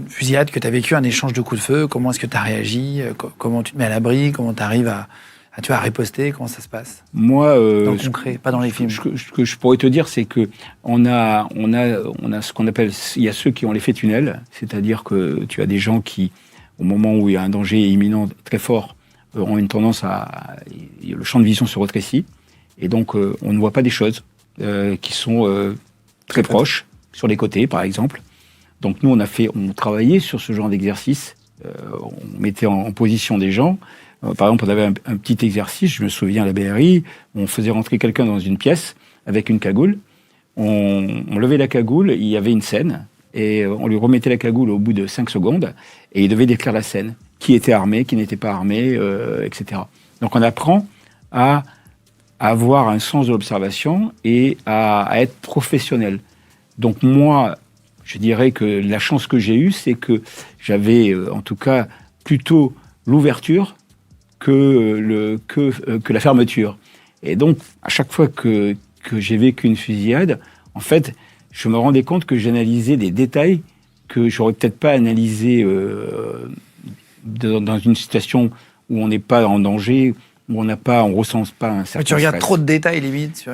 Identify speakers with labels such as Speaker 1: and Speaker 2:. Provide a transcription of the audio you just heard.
Speaker 1: fusillade que tu as vécue, un échange de coups de feu, comment est-ce que tu as réagi, comment tu te mets à l'abri, comment tu arrives à riposter, comment ça se passe?
Speaker 2: Moi,
Speaker 1: dans le concret, pas dans les films.
Speaker 2: Ce que je pourrais te dire, c'est que on a ce qu'on appelle, il y a ceux qui ont l'effet tunnel, c'est-à-dire que tu as des gens qui, au moment où il y a un danger imminent très fort, ont une tendance le champ de vision se rétrécit, et donc on ne voit pas des choses qui sont très proches, sur les côtés par exemple. Donc nous on travaillait sur ce genre d'exercice, on mettait en position des gens. Par exemple, on avait un petit exercice, je me souviens à la BRI, on faisait rentrer quelqu'un dans une pièce avec une cagoule, on levait la cagoule, il y avait une scène, et on lui remettait la cagoule au bout de 5 secondes, et il devait décrire la scène, qui était armé, qui n'était pas armé, etc. Donc on apprend à avoir un sens de l'observation et à être professionnel. Donc moi, je dirais que la chance que j'ai eue, c'est que j'avais en tout cas plutôt l'ouverture que la fermeture. Et donc, à chaque fois que j'ai vécu une fusillade, en fait, je me rendais compte que j'analysais des détails que j'aurais peut-être pas analysés dans une situation où on n'est pas en danger, où on ressent pas un certain
Speaker 1: Tu regardes
Speaker 2: stress.
Speaker 1: trop de détails limite sur